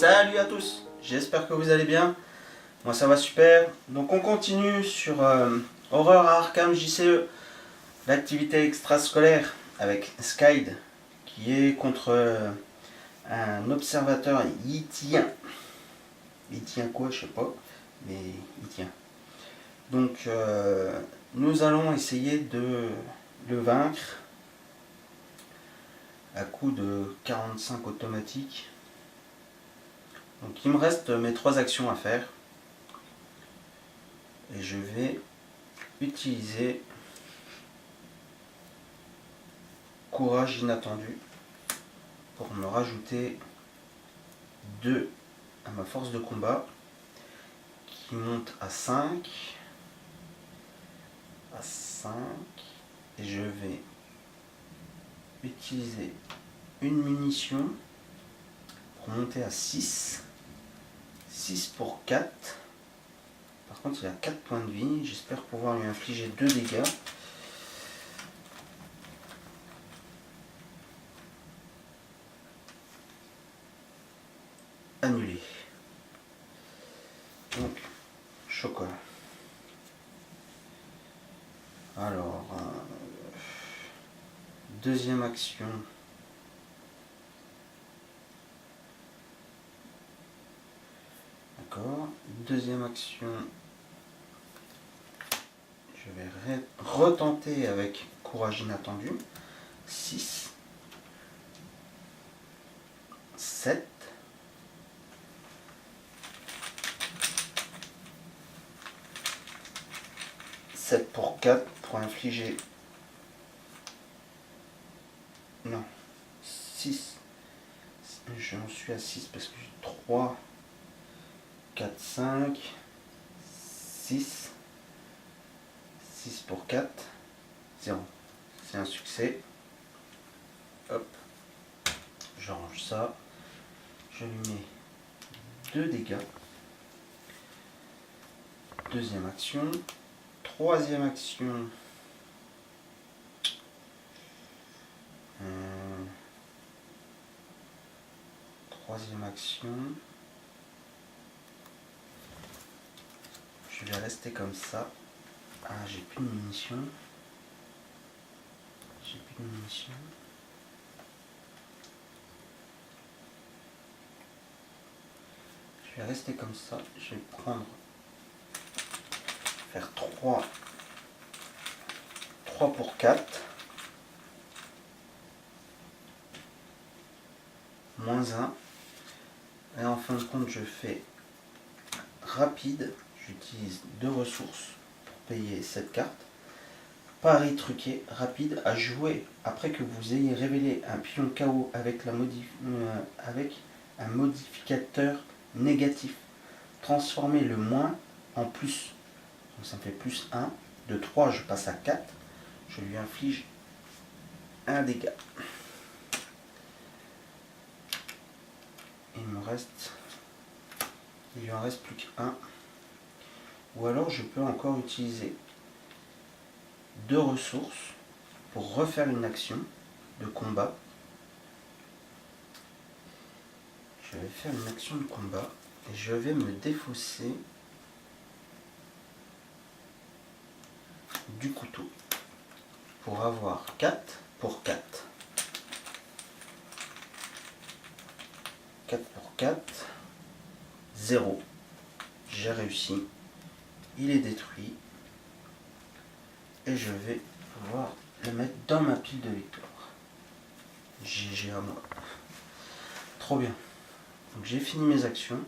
Salut à tous, j'espère que vous allez bien. Moi ça va super. Donc on continue sur Horreur à Arkham JCE, l'activité extrascolaire avec Skyd qui est contre un observateur yitien. Il tient quoi, je sais pas, mais il tient. Donc nous allons essayer de le vaincre à coup de 45 automatiques. Donc il me reste mes 3 actions à faire. Et je vais utiliser Courage inattendu pour me rajouter 2 à ma force de combat qui monte à 5. Et je vais utiliser une munition pour monter à 6. 6 pour 4. Par contre il a 4 points de vie. J'espère pouvoir lui infliger 2 dégâts. Annulé. Donc chocolat. Alors deuxième action. D'accord. Deuxième action. Je vais retenter avec Courage inattendu. 6. 7. 7 pour 4 pour infliger. Non. 6. J'en suis à 6 parce que j'ai 3, 4, 5, 6. 6 pour 4. 0. C'est un succès. Hop. Je range ça. Je lui mets 2 dégâts. Deuxième action. Troisième action. Troisième action. Je vais rester comme ça. Ah, j'ai plus de munitions. J'ai plus de munitions. Je vais rester comme ça. Je vais prendre. Faire 3 pour 4. Moins 1. Et en fin de compte, je fais rapide. J'utilise 2 ressources pour payer cette carte. Pari truqué, rapide, à jouer après que vous ayez révélé un pion KO avec un modificateur négatif. Transformez le moins en plus. Donc ça me fait plus 1. De 3, je passe à 4. Je lui inflige un dégât. Il lui en reste plus qu'un. Ou alors je peux encore utiliser 2 ressources pour refaire une action de combat. Je vais faire une action de combat et je vais me défausser du couteau pour avoir 4 pour 4. 4 pour 4. 0. J'ai réussi. Il est détruit. Et je vais pouvoir le mettre dans ma pile de victoire. GG à moi. Trop bien. Donc j'ai fini mes actions.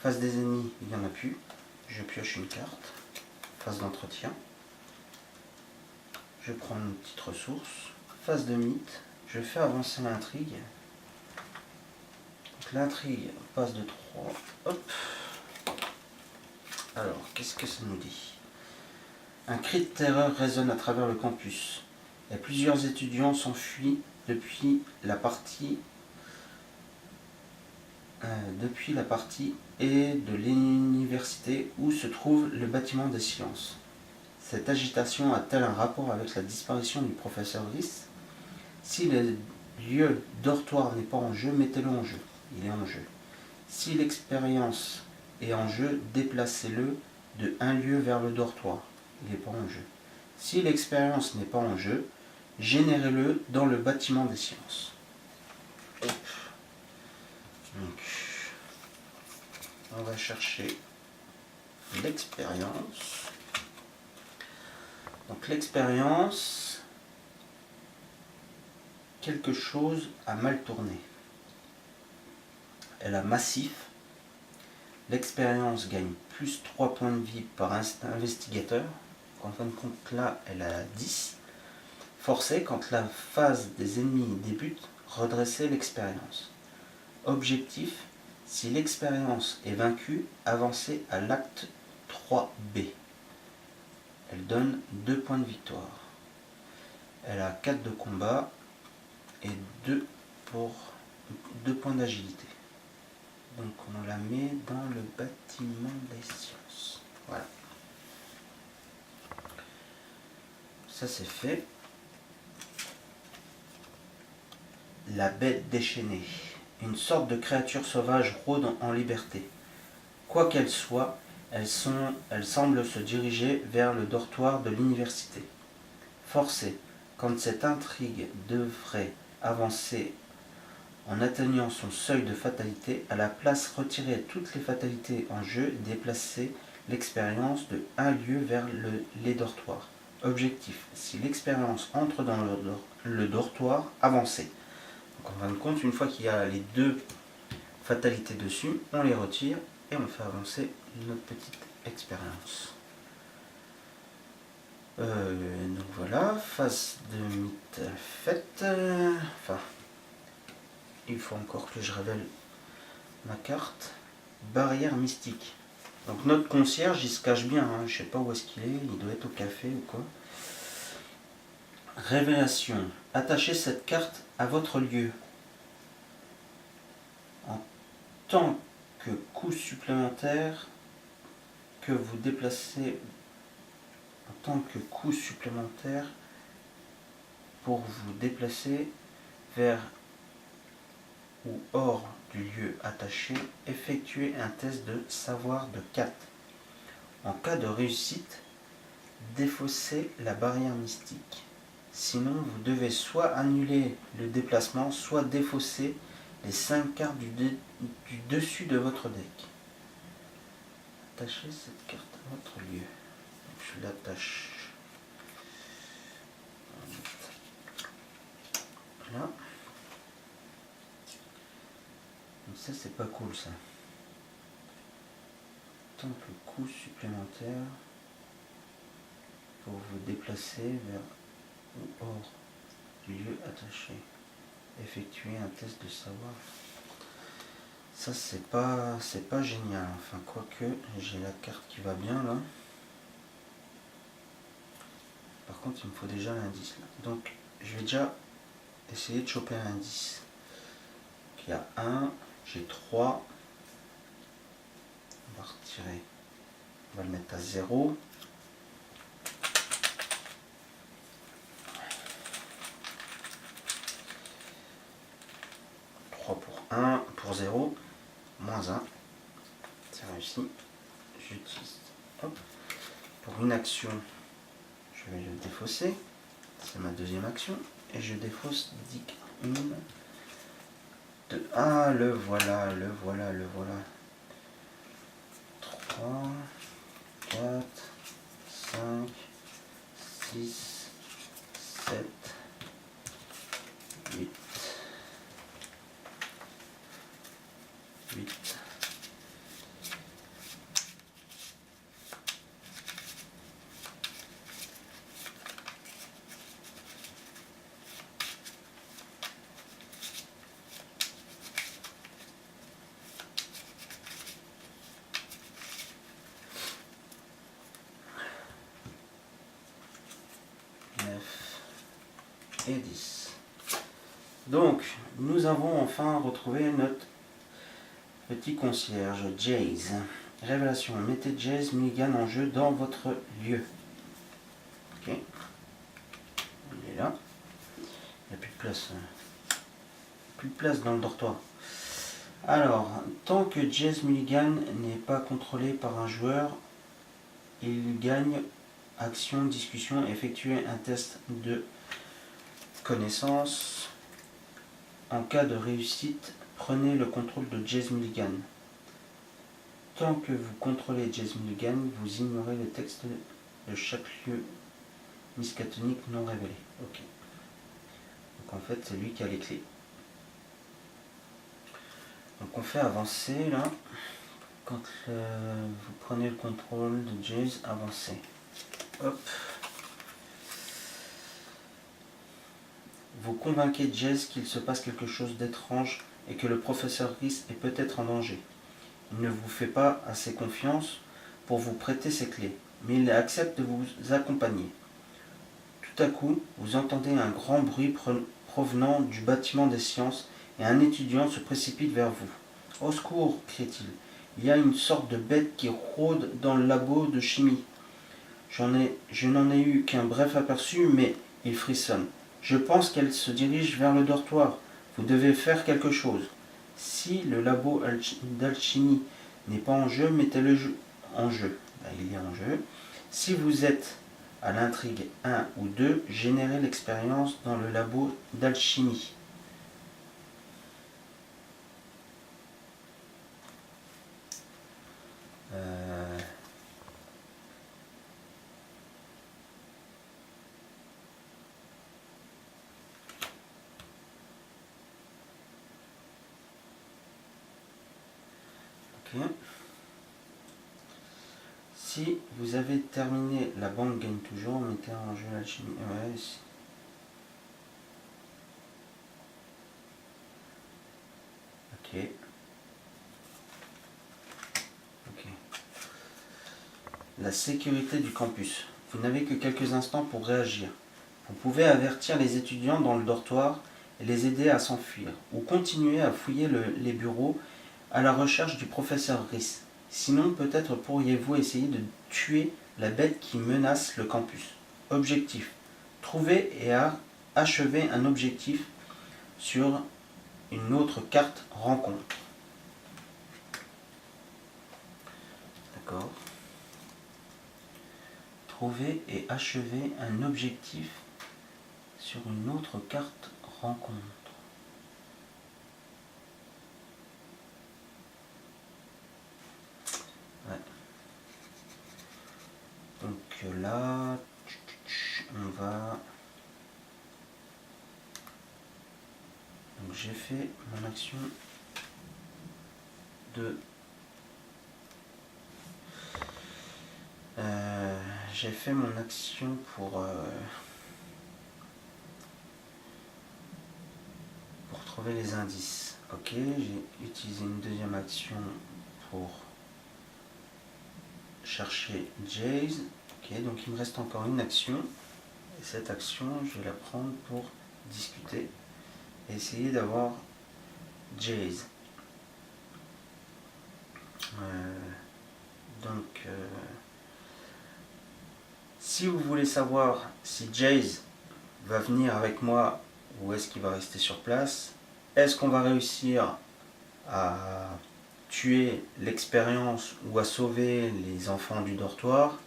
Face des ennemis, il n'y en a plus. Je pioche une carte. Phase d'entretien. Je prends une petite ressource. Phase de mythe. Je fais avancer l'intrigue. L'intrigue passe de 3. Hop. Alors, qu'est-ce que ça nous dit? Un cri de terreur résonne à travers le campus. Et plusieurs étudiants s'enfuient depuis la partie et de l'université où se trouve le bâtiment des sciences. Cette agitation a-t-elle un rapport avec la disparition du professeur Rhys? Si le lieu dortoir n'est pas en jeu, mettez-le en jeu. Il est en jeu. Si l'expérience est en jeu, déplacez-le de un lieu vers le dortoir. Il n'est pas en jeu. Si l'expérience n'est pas en jeu, générez-le dans le bâtiment des sciences. Hop. Donc, on va chercher l'expérience. Donc l'expérience, quelque chose a mal tourné. Elle a massif. L'expérience gagne plus 3 points de vie par investigateur. En fin de compte, là, elle a 10. Forcé, quand la phase des ennemis débute, redresser l'expérience. Objectif, si l'expérience est vaincue, avancez à l'acte 3B. Elle donne 2 points de victoire. Elle a 4 de combat et 2 points d'agilité. Donc on la met dans le bâtiment des sciences. Voilà. Ça c'est fait. La bête déchaînée. Une sorte de créature sauvage rôde en liberté. Quoi qu'elle soit, elle semble se diriger vers le dortoir de l'université. Forcé, quand cette intrigue devrait avancer en atteignant son seuil de fatalité, à la place retirez toutes les fatalités en jeu et déplacez l'expérience de un lieu vers les dortoirs. Objectif, si l'expérience entre dans le dortoir, avancez. Donc en fin de compte, une fois qu'il y a les 2 fatalités dessus, on les retire et on fait avancer notre petite expérience. Donc voilà, phase de mythe faite. Enfin, il faut encore que je révèle ma carte. Barrière mystique. Donc notre concierge, il se cache bien, hein. Je sais pas où est-ce qu'il est, il doit être au café ou quoi. Révélation. Attachez cette carte à votre lieu. En tant que coût supplémentaire que vous déplacez, en tant que coût supplémentaire pour vous déplacer vers ou hors du lieu attaché, effectuez un test de savoir de 4. En cas de réussite, défaussez la barrière mystique. Sinon, vous devez soit annuler le déplacement, soit défausser les 5 cartes du dessus de votre deck. Attachez cette carte à votre lieu. Donc, je l'attache là. Donc ça, c'est pas cool, ça. Tant que coût supplémentaire pour vous déplacer vers ou hors du lieu attaché. Effectuer un test de savoir. Ça, c'est pas génial. Enfin, quoique, j'ai la carte qui va bien, là. Par contre, il me faut déjà l'indice, là. Donc, je vais déjà essayer de choper un indice. Donc, il y a 1, j'ai 3. On va retirer. On va le mettre à 0. Pour 0, moins 1, c'est réussi. J'utilise, hop, pour une action, je vais le défausser, c'est ma deuxième action, et je défausse 1, 2, ah, le voilà. 3, 4, 5, 6, 7, 8. 8. Et 10. Donc, nous avons enfin retrouvé notre petit concierge, Jace. Révélation, mettez Jace Milligan en jeu dans votre lieu. Ok. Il est là. Il n'y a plus de place. Plus de place dans le dortoir. Alors, tant que Jazz Mulligan n'est pas contrôlé par un joueur, il gagne action, discussion, effectuer un test de connaissance. En cas de réussite, prenez le contrôle de Jazz Mulligan. Tant que vous contrôlez Jazz Mulligan, vous ignorez le texte de chaque lieu miskatonique non révélé. Ok. Donc en fait, c'est lui qui a les clés. Donc on fait avancer là. Quand vous prenez le contrôle de Jazz, avancez. Hop. Vous convainquez Jazz qu'il se passe quelque chose d'étrange et que le professeur Rhys est peut-être en danger. Il ne vous fait pas assez confiance pour vous prêter ses clés, mais il accepte de vous accompagner. Tout à coup, vous entendez un grand bruit provenant du bâtiment des sciences et un étudiant se précipite vers vous. « Au secours !» crie-t-il. « Il y a une sorte de bête qui rôde dans le labo de chimie. Je n'en ai eu qu'un bref aperçu, mais il frissonne. Je pense qu'elle se dirige vers le dortoir. Vous devez faire quelque chose. Si le labo d'alchimie n'est pas en jeu, mettez-le en jeu. » Il est en jeu. Si vous êtes à l'intrigue 1 ou 2, générez l'expérience dans le labo d'alchimie. Ok. Si vous avez terminé, la banque gagne toujours, mettez en jeu l'alchimie. Ouais, ok. Ok. La sécurité du campus. Vous n'avez que quelques instants pour réagir. Vous pouvez avertir les étudiants dans le dortoir et les aider à s'enfuir, ou continuer à fouiller les bureaux à la recherche du professeur Rhys. Sinon, peut-être pourriez-vous essayer de tuer la bête qui menace le campus. Objectif. Trouver et achever un objectif sur une autre carte rencontre. D'accord. Trouver et achever un objectif sur une autre carte rencontre. Ouais. Donc là, on va... Donc j'ai fait mon action de... j'ai fait mon action pour trouver les indices. Ok, j'ai utilisé une deuxième action pour chercher Jazz. Ok, donc il me reste encore une action. Et cette action, je vais la prendre pour discuter et essayer d'avoir Jazz. Si vous voulez savoir si Jazz va venir avec moi ou est-ce qu'il va rester sur place, est-ce qu'on va réussir à tuer l'expérience ou à sauver les enfants du dortoir,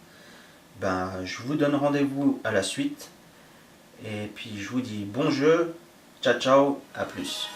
je vous donne rendez-vous à la suite. Et puis je vous dis bon jeu, ciao ciao, à plus.